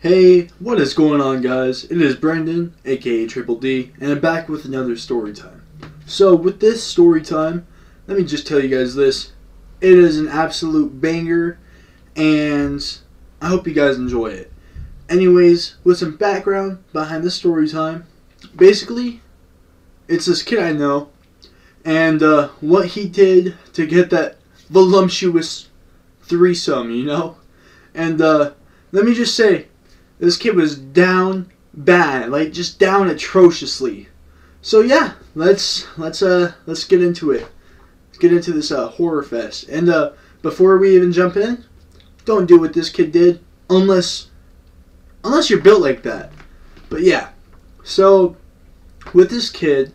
Hey, what is going on, guys? It is Brendan, aka Triple D, and I'm back with another story time. So, with this story time, let me just tell you guys this. It is an absolute banger, and I hope you guys enjoy it. Anyways, with some background behind this story time, basically, it's this kid I know, and what he did to get that voluptuous threesome, you know? And let me just say, this kid was down bad, like just down atrociously. So yeah, let's get into it. Let's get into this horror fest. And before we even jump in, don't do what this kid did unless you're built like that. But yeah, so with this kid,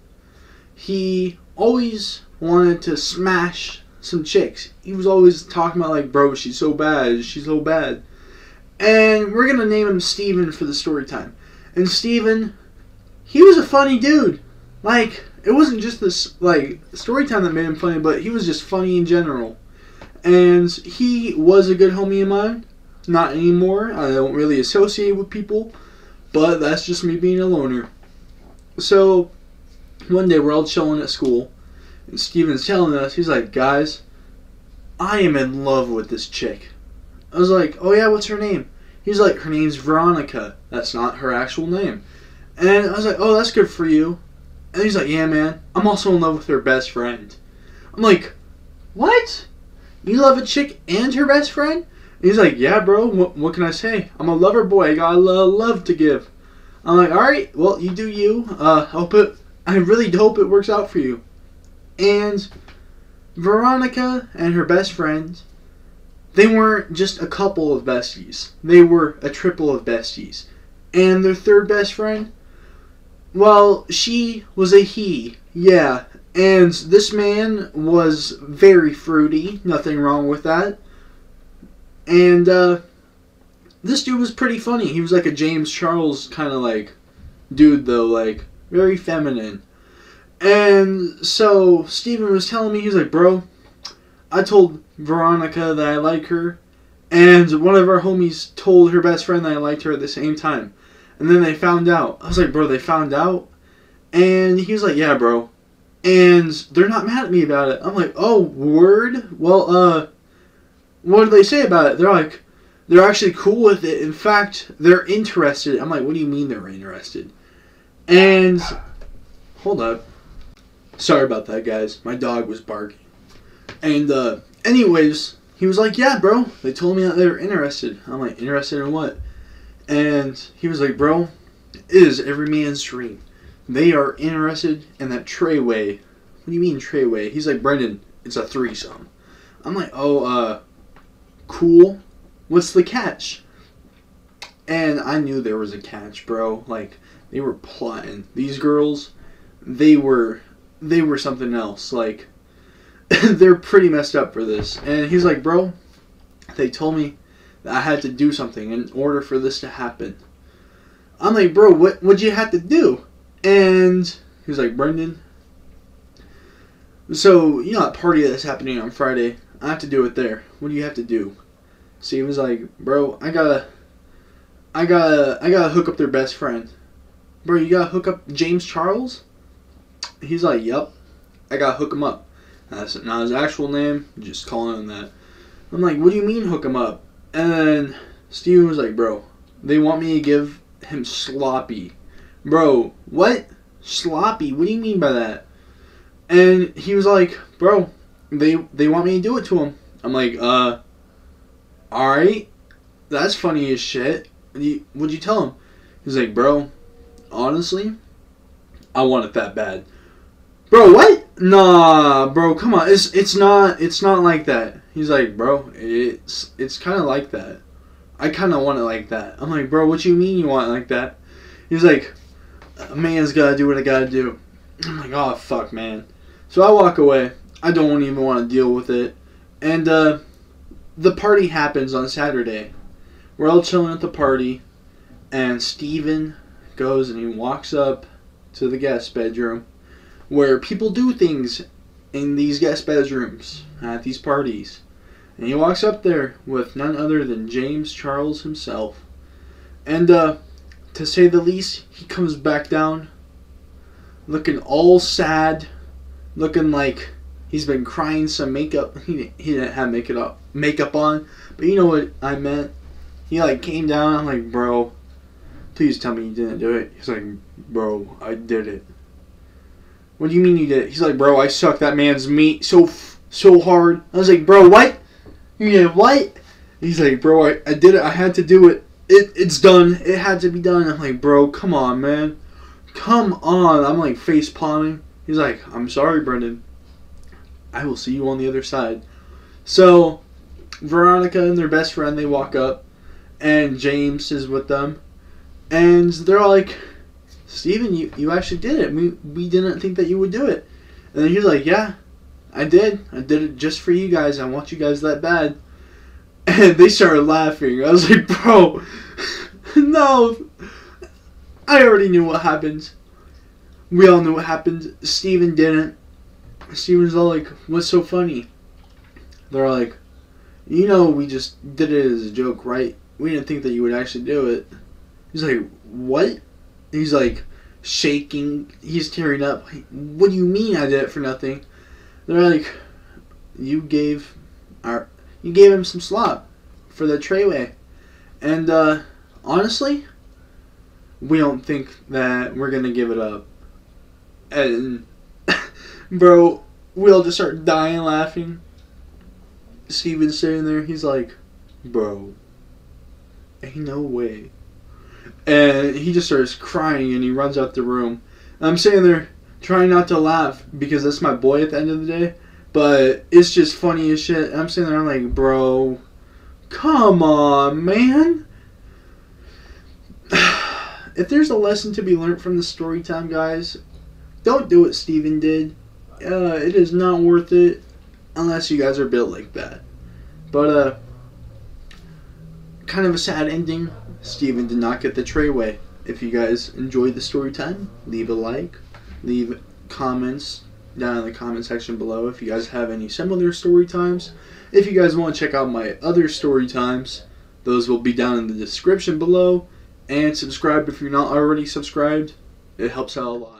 he always wanted to smash some chicks. He was always talking about like, bro, she's so bad, she's so bad. And we're going to name him Steven for the story time. And Steven, he was a funny dude. Like, it wasn't just this, like, story time that made him funny, but he was just funny in general. And he was a good homie of mine. Not anymore. I don't really associate with people. But that's just me being a loner. So, one day we're all chilling at school. And Steven's telling us, he's like, guys, I am in love with this chick. I was like, oh yeah, what's her name? He's like, her name's Veronica. That's not her actual name. And I was like, oh, that's good for you. And he's like, yeah, man, I'm also in love with her best friend. I'm like, what? You love a chick and her best friend? And he's like, yeah, bro, what can I say? I'm a lover boy. I got a love to give. I'm like, alright, well, you do you. I really hope it works out for you. And Veronica and her best friend, they weren't just a couple of besties. They were a triple of besties. And their third best friend, well, she was a he. Yeah. And this man was very fruity. Nothing wrong with that. And this dude was pretty funny. He was like a James Charles kind of like dude though. Like very feminine. And so Steven was telling me, he was like, bro, I told Veronica that I like her, and one of our homies told her best friend that I liked her at the same time. And then they found out. I was like, bro, they found out? And he was like, yeah, bro. And they're not mad at me about it. I'm like, oh, word? Well, what did they say about it? They're like, they're actually cool with it. In fact, they're interested. I'm like, what do you mean they're interested? And, hold up. Sorry about that, guys. My dog was barking. And, anyways, he was like, yeah, bro, they told me that they were interested. I'm like, interested in what? And he was like, bro, it is every man's dream. They are interested in that Treyway. What do you mean Treyway? He's like, Brendan, it's a threesome. I'm like, oh, cool. What's the catch? And I knew there was a catch, bro. Like, they were plotting. These girls, they were something else. Like, they're pretty messed up for this. And he's like, bro, they told me that I had to do something in order for this to happen. I'm like, bro, what'd you have to do? And he's like, Brendan, so, you know that party that's happening on Friday? I have to do it there. What do you have to do? So he was like, bro, I gotta hook up their best friend. Bro, you gotta hook up James Charles? He's like, yep, I gotta hook him up. That's not his actual name, just calling him that. I'm like, what do you mean hook him up? And then Steven was like, bro, they want me to give him sloppy. Bro, what? Sloppy? What do you mean by that? And he was like, bro, they want me to do it to him. I'm like, alright, that's funny as shit. What'd you tell him? He's like, bro, honestly, I want it that bad. Bro, what? Nah, bro, come on. It's not like that. He's like, bro, it's kind of like that. I kind of want it like that. I'm like, bro, what you mean you want it like that? He's like, a man's gotta do what I gotta do. I'm like, oh, fuck, man. So I walk away. I don't even want to deal with it. And the party happens on Saturday. We're all chilling at the party, and Steven goes and he walks up to the guest bedroom, where people do things in these guest bedrooms at these parties. And he walks up there with none other than James Charles himself. And to say the least, he comes back down looking all sad, looking like he's been crying some makeup. He didn't have makeup on, but you know what I meant. He like came down. I'm like, bro, please tell me you didn't do it. He's like, bro, I did it. What do you mean you did it? He's like, bro, I sucked that man's meat so hard. I was like, bro, what? You did what? He's like, bro, I did it. I had to do it. It's done. It had to be done. I'm like, bro, come on, man. Come on. I'm like face palming. He's like, I'm sorry, Brendan. I will see you on the other side. So Veronica and their best friend, they walk up, and James is with them, and they're all like, Steven, you actually did it. We didn't think that you would do it. And then he's like, yeah, I did. I did it just for you guys. I want you guys that bad. And they started laughing. I was like, bro, no. I already knew what happened. We all knew what happened. Steven didn't. Steven's all like, what's so funny? They're like, you know, we just did it as a joke, right? We didn't think that you would actually do it. He's like, what? He's like shaking. He's tearing up. What do you mean I did it for nothing? They're like, you gave him some slop for the treyway. And honestly, we don't think that we're going to give it up. And bro, we all just start dying laughing. Steven's sitting there. He's like, bro, ain't no way. And he just starts crying and he runs out the room. And I'm sitting there trying not to laugh because that's my boy at the end of the day. But it's just funny as shit. And I'm sitting there, I'm like, bro, come on, man. If there's a lesson to be learned from the story time, guys, don't do what Steven did. It is not worth it unless you guys are built like that. But kind of a sad ending. Steven did not get the treyway. If you guys enjoyed the story time, leave a like, leave comments down in the comment section below if you guys have any similar story times. If you guys want to check out my other story times, those will be down in the description below. And subscribe if you're not already subscribed. It helps out a lot.